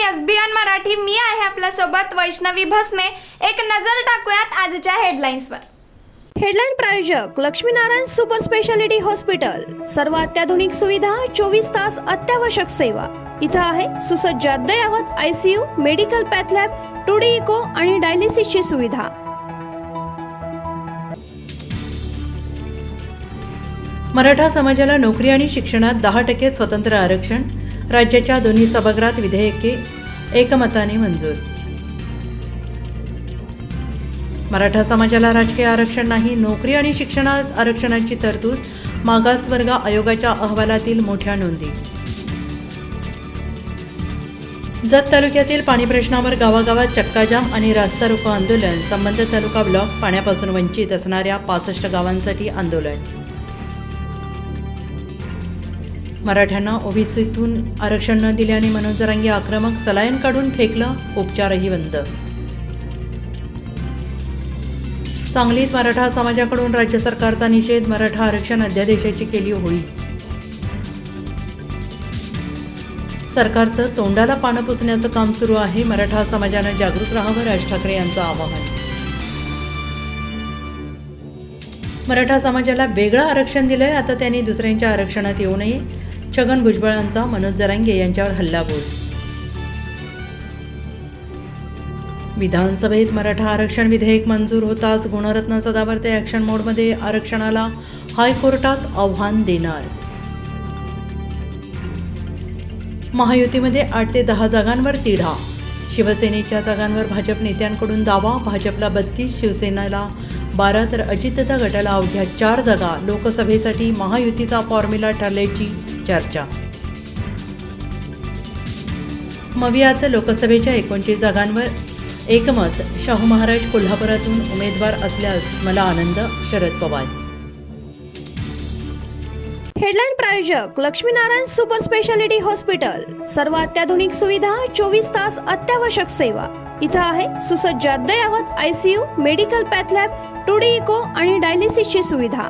SBN Marathi मी आहे आपल्या सोबत वैष्णवी भस्मे। एक नजर टाकूयात आजच्या हेडलाईन्सवर। हेडलाईन प्रायोजक लक्ष्मीनारायण सुपर स्पेशालिटी हॉस्पिटल। सर्व अत्याधुनिक सुविधा, 24 तास अत्यावश्यक सेवा। इथं आहे सुसज्ज अद्ययावत ICU, medical path lab, 2D echo आणि डायलिसिसची सुविधा। मराठा समाजाला नोकरी आणि शिक्षणात 10% स्वतंत्र आरक्षण। राज्याच्या दोन्ही सभागृहात विधेयके एकमताने मंजूर। मराठा समाजाला राजकीय आरक्षण नाही, नोकरी आणि शिक्षणात आरक्षणाची तरतूद। मागासवर्ग आयोगाच्या अहवालातील मोठ्या नोंदी। जत तालुक्यातील पाणी प्रश्नावर गावागावात चक्काजाम आणि रास्ता रोको आंदोलन। संबंधित तालुका ब्लॉक पाण्यापासून वंचित असणाऱ्या 65 गावांसाठी आंदोलन। मराठ्यांना ओबीसीतून आरक्षण न दिल्याने मनोज जरांगे आक्रमक, सलाईन काढून फेकलं, उपचारही बंद। सांगलीत मराठा समाजाकडून राज्य सरकारचा निषेध, मराठा आरक्षण अध्यादेशाची केली होळी। सरकारचं तोंडाला पानं पुसण्याचं काम सुरू आहे, मराठा समाजानं जागरूक राहावं, राज ठाकरे यांचं आवाहन। मराठा समाजाला वेगळं आरक्षण दिलंय, आता त्यांनी दुसऱ्यांच्या आरक्षणात येऊ नये। छगन भुजबळांचा मनोज जरांगे यांच्यावर हल्लाबोल। विधानसभेत मराठा आरक्षण विधेयक मंजूर होताच गुणरत्न सदावर्ते ॲक्शन मोडमध्ये, आरक्षणाला हायकोर्टात आव्हान देणार। महायुतीमध्ये 8 ते 10 जागांवर तिढा। शिवसेनेच्या जागांवर भाजप नेत्यांकडून दावा, भाजपला 32, शिवसेनेला 12 तर अजितदादा गटाला अवघ्या 4 जागा। लोकसभेसाठी महायुतीचा फॉर्म्युला ठरल्याची चर्चा। मवियाचं लोकसभेच्या 39 जागांवर एकमत, शाहू महाराज कोल्हापुरातून उमेदवार असल्यास मला आनंद, शरद पवार। हेडलाईन प्रायोजक लक्ष्मीनारायण सुपर स्पेशालिटी हॉस्पिटल। सर्व अत्याधुनिक सुविधा, 24 तास अत्यावश्यक सेवा। इथं आहे सुसज्ज अद्ययावत ICU, medical path lab, 2D echo आणि डायलिसिसची सुविधा।